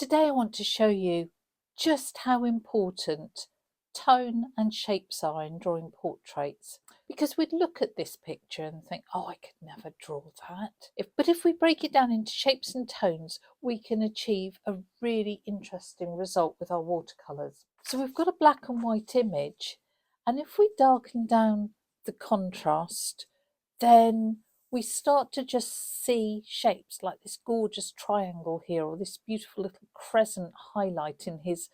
Today I want to show you just how important tone and shapes are in drawing portraits. Because we'd look at this picture and think, oh, I could never draw that. But if we break it down into shapes and tones, we can achieve a really interesting result with our watercolours. So we've got a black and white image, and if we darken down the contrast, then we start to just see shapes like this gorgeous triangle here, or this beautiful little crescent highlight in his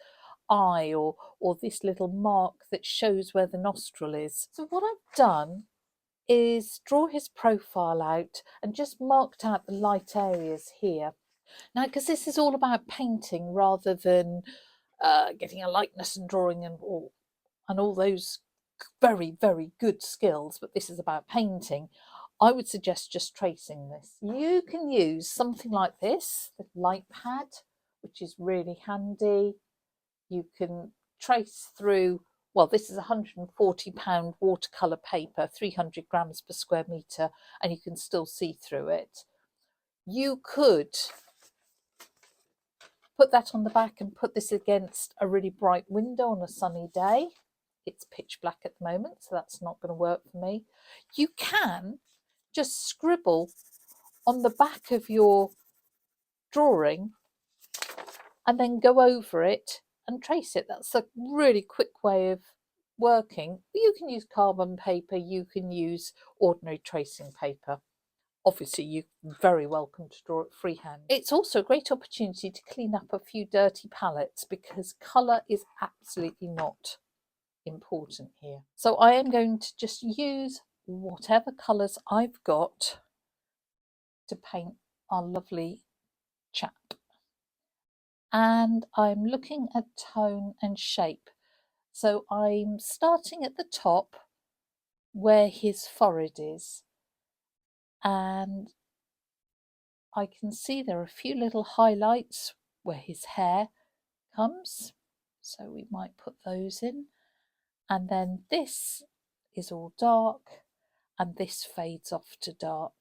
eye, or this little mark that shows where the nostril is. So what I've done is draw his profile out and just marked out the light areas here. Now, because this is all about painting rather than getting a likeness and drawing and all those very, very good skills, but this is about painting, I would suggest just tracing this. You can use something like this, the light pad, which is really handy. You can trace through, well, this is £140 watercolour paper, 300 grams per square metre, and you can still see through it. You could put that on the back and put this against a really bright window on a sunny day. It's pitch black at the moment, so that's not going to work for me. You can just scribble on the back of your drawing and then go over it and trace it. That's a really quick way of working. You can use carbon paper, you can use ordinary tracing paper. Obviously, you're very welcome to draw it freehand. It's also a great opportunity to clean up a few dirty palettes because colour is absolutely not important here. So I am going to just use whatever colours I've got to paint our lovely chap. And I'm looking at tone and shape. So I'm starting at the top where his forehead is, and I can see there are a few little highlights where his hair comes, so we might put those in. And then this is all dark and this fades off to dark.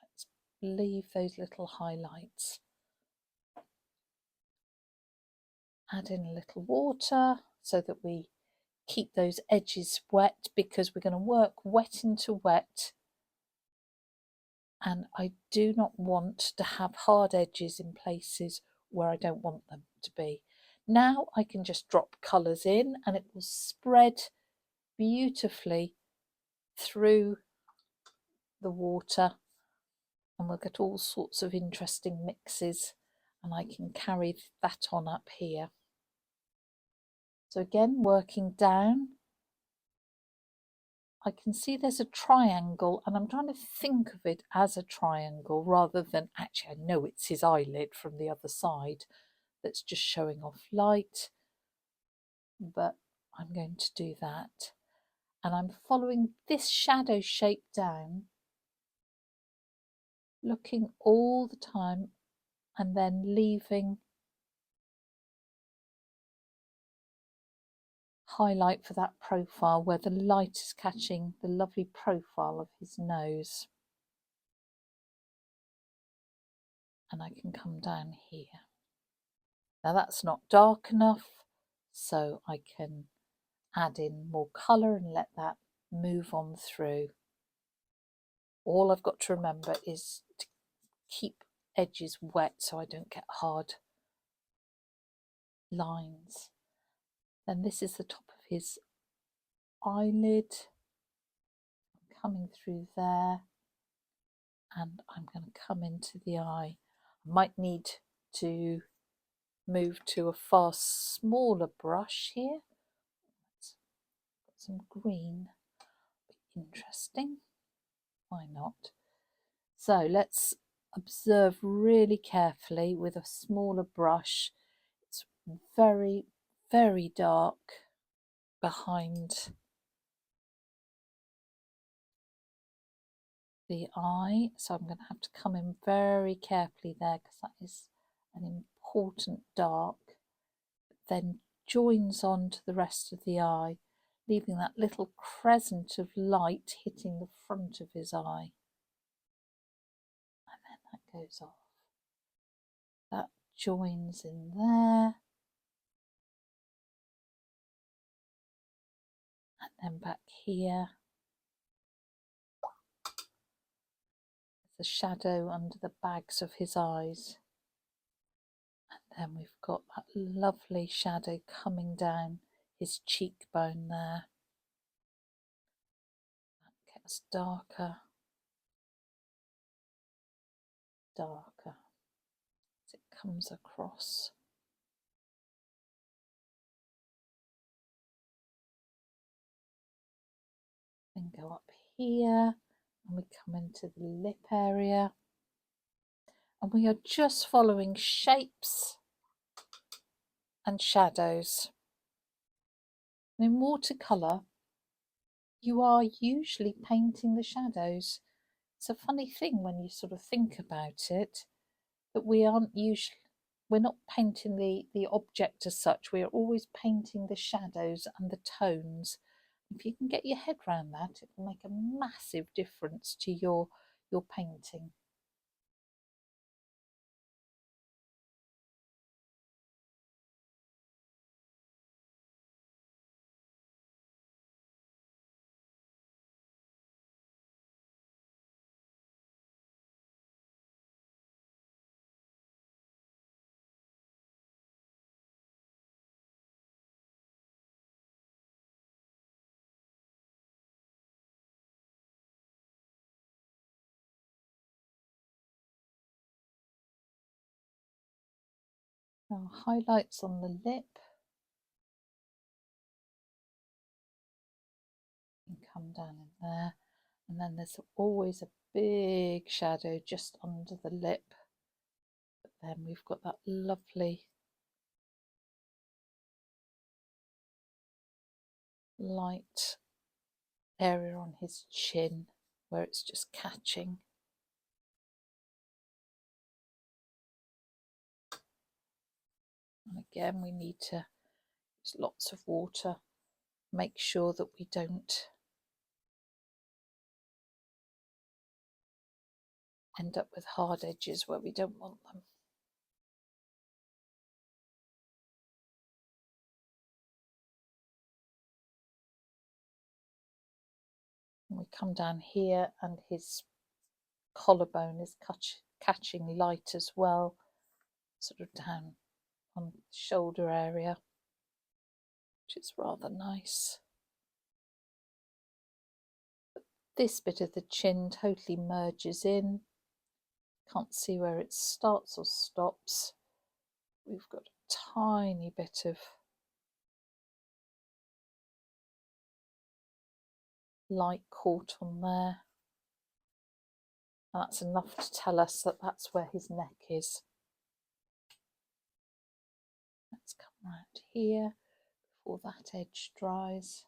Let's leave those little highlights. Add in a little water so that we keep those edges wet, because we're going to work wet into wet, and I do not want to have hard edges in places where I don't want them to be. Now I can just drop colours in and it will spread beautifully through the water, and we'll get all sorts of interesting mixes, and I can carry that on up here. So again, working down, I can see there's a triangle, and I'm trying to think of it as a triangle rather than, actually I know it's his eyelid from the other side that's just showing off light, but I'm going to do that. And I'm following this shadow shape down, looking all the time and then leaving highlight for that profile where the light is catching the lovely profile of his nose. And I can come down here. Now that's not dark enough, so I can add in more colour and let that move on through. All I've got to remember is to keep edges wet so I don't get hard lines. Then this is the top of his eyelid. I'm coming through there, and I'm going to come into the eye. I might need to move to a far smaller brush here. Let's put some green. Interesting. Why not? So let's observe really carefully with a smaller brush. It's very, very dark behind the eye, so I'm going to have to come in very carefully there because that is an important dark, but then joins on to the rest of the eye, leaving that little crescent of light hitting the front of his eye. And then that shadows off. That joins in there. And then back here. The shadow under the bags of his eyes. And then we've got that lovely shadow coming down his cheekbone there. That gets darker, darker as it comes across. Then go up here and we come into the lip area. And we are just following shapes and shadows. And in watercolour, you are usually painting the shadows. It's a funny thing when you sort of think about it, that we're not painting the object as such. We are always painting the shadows and the tones. If you can get your head around that, it will make a massive difference to your painting. Now, highlights on the lip. And come down in there. And then there's always a big shadow just under the lip. But then we've got that lovely light area on his chin where it's just catching. And again, we need to use lots of water. Make sure that we don't end up with hard edges where we don't want them. And we come down here and his collarbone is catching light as well, sort of down on the shoulder area, which is rather nice. But this bit of the chin totally merges in. Can't see where it starts or stops. We've got a tiny bit of light caught on there. And that's enough to tell us that that's where his neck is. Let's come round here before that edge dries.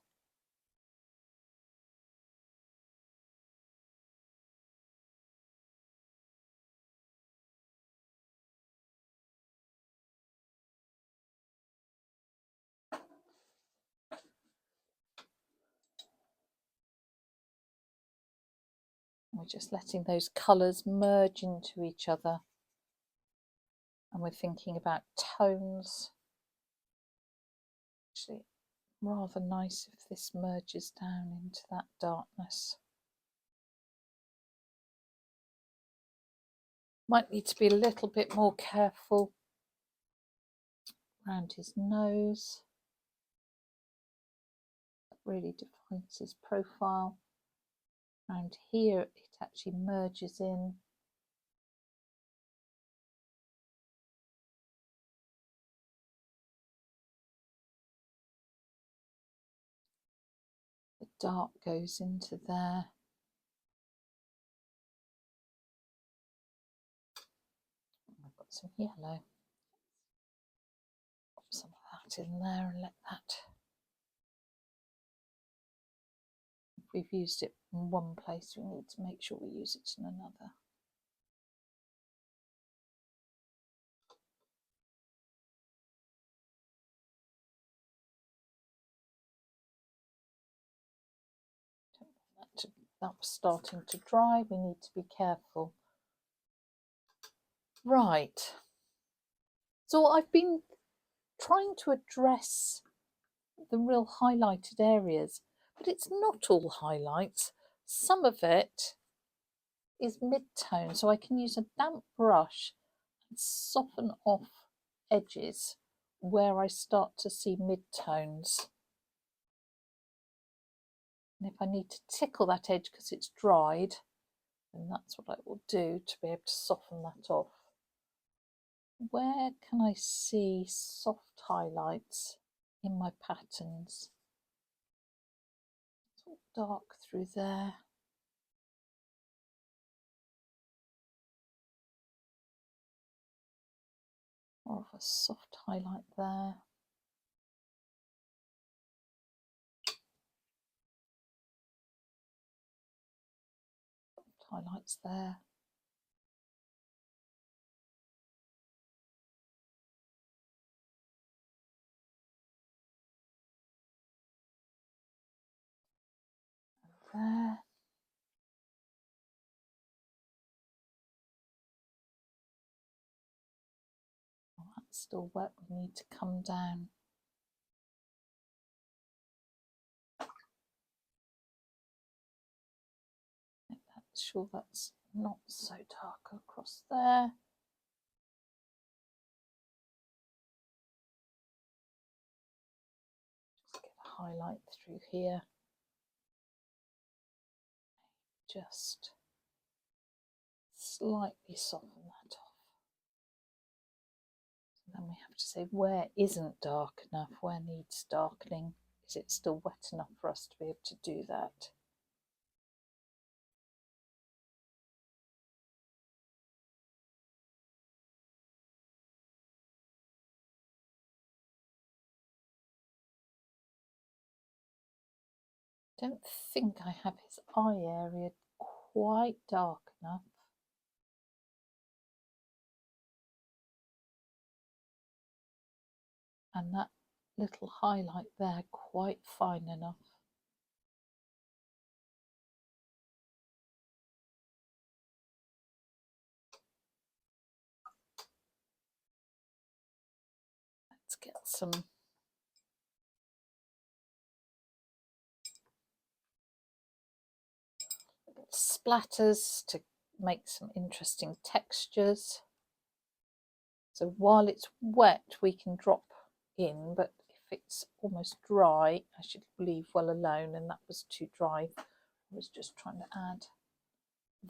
We're just letting those colours merge into each other. And we're thinking about tones. Actually, rather nice if this merges down into that darkness. Might need to be a little bit more careful around his nose. That really defines his profile. Around here it actually merges in. The dark goes into there. I've got some yellow. Pop some of that in there and let that. If we've used it in one place, we need to make sure we use it in another. That was starting to dry. We need to be careful. Right, so I've been trying to address the real highlighted areas, but it's not all highlights. Some of it is mid-tone, so I can use a damp brush and soften off edges where I start to see mid-tones. And if I need to tickle that edge because it's dried, then that's what I will do to be able to soften that off. Where can I see soft highlights in my patterns? It's all dark through there. More of a soft highlight there. Soft highlights there. There. Oh, that's still wet, we need to come down. Make sure that's not so dark across there. Just get a highlight through here. Just slightly soften that off. And then we have to say where isn't dark enough, where needs darkening. Is it still wet enough for us to be able to do that? I don't think I have his eye area quite dark enough. And that little highlight there quite fine enough. Let's get some splatters to make some interesting textures. So while it's wet we can drop in, but if it's almost dry I should leave well alone, and that was too dry. I was just trying to add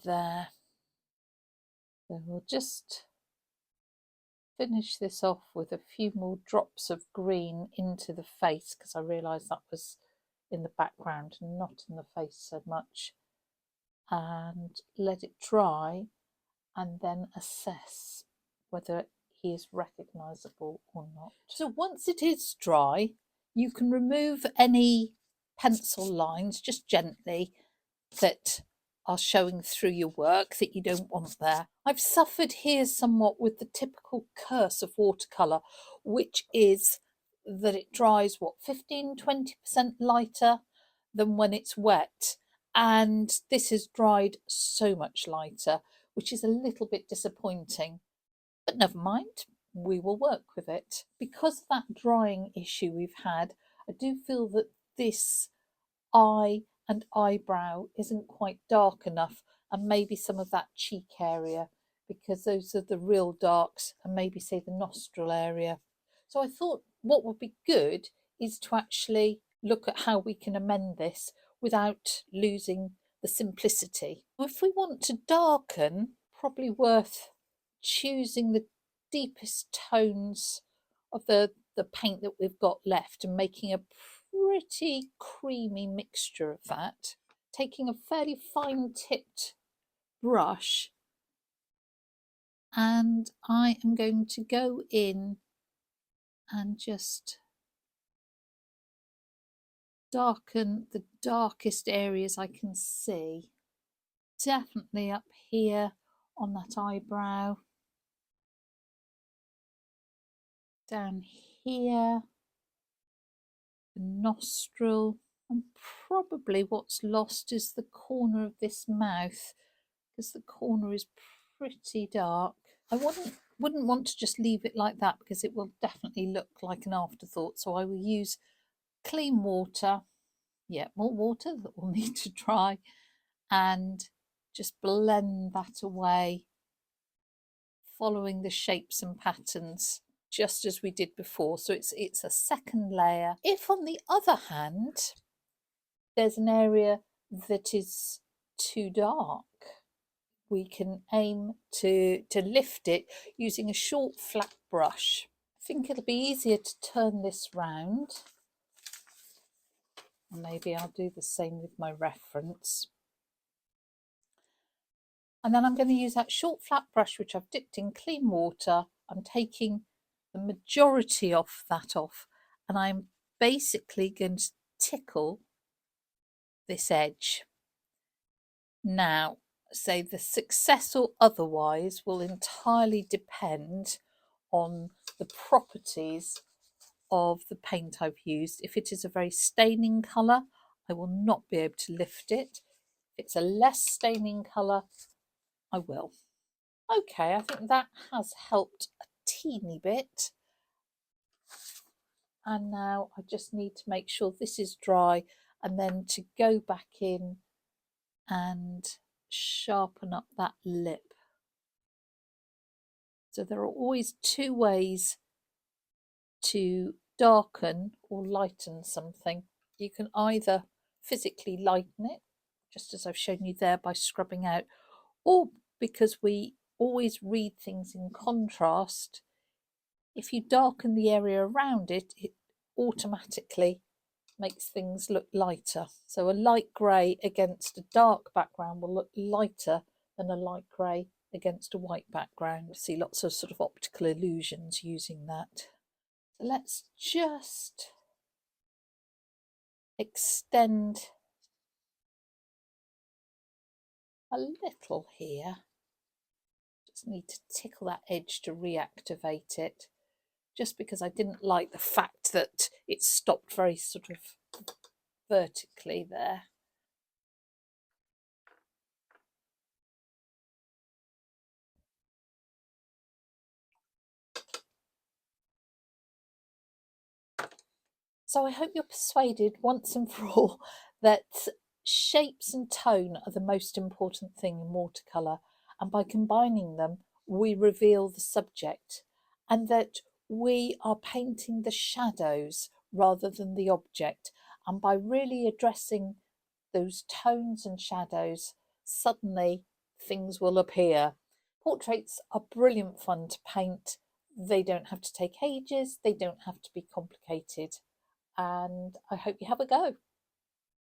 there. So we'll just finish this off with a few more drops of green into the face, because I realised that was in the background and not in the face so much, and let it dry and then assess whether he is recognisable or not. So once it is dry, you can remove any pencil lines just gently that are showing through your work that you don't want there. I've suffered here somewhat with the typical curse of watercolour, which is that it dries, 15–20% lighter than when it's wet. And this has dried so much lighter, which is a little bit disappointing. But never mind, we will work with it. Because of that drying issue we've had, I do feel that this eye and eyebrow isn't quite dark enough, and maybe some of that cheek area, because those are the real darks, and maybe say the nostril area. So I thought what would be good is to actually look at how we can amend this without losing the simplicity. If we want to darken, probably worth choosing the deepest tones of the paint that we've got left and making a pretty creamy mixture of that. Taking a fairly fine tipped brush, and I am going to go in and just darken the darkest areas I can see. Definitely up here on that eyebrow, down here, the nostril, and probably what's lost is the corner of this mouth, because the corner is pretty dark. I wouldn't want to just leave it like that because it will definitely look like an afterthought. So I will use clean water, more water that will need to dry, and just blend that away, following the shapes and patterns just as we did before. So it's a second layer. If on the other hand there's an area that is too dark, we can aim to lift it using a short flat brush. I think it'll be easier to turn this round. Maybe I'll do the same with my reference. And then I'm going to use that short flat brush which I've dipped in clean water. I'm taking the majority of that off, and I'm basically going to tickle this edge. Now, say the success or otherwise will entirely depend on the properties of the paint I've used. If it is a very staining colour, I will not be able to lift it. If it's a less staining colour, I will. Okay, I think that has helped a teeny bit. And now I just need to make sure this is dry, and then to go back in and sharpen up that lip. So there are always two ways to darken or lighten something. You can either physically lighten it, just as I've shown you there by scrubbing out, or because we always read things in contrast, if you darken the area around it, it automatically makes things look lighter. So a light grey against a dark background will look lighter than a light grey against a white background. You see lots of sort of optical illusions using that. So let's just extend a little here. Just need to tickle that edge to reactivate it, just because I didn't like the fact that it stopped very sort of vertically there. So I hope you're persuaded once and for all that shapes and tone are the most important thing in watercolour, and by combining them we reveal the subject, and that we are painting the shadows rather than the object, and by really addressing those tones and shadows, suddenly things will appear. Portraits are brilliant fun to paint. They don't have to take ages, they don't have to be complicated, and I hope you have a go.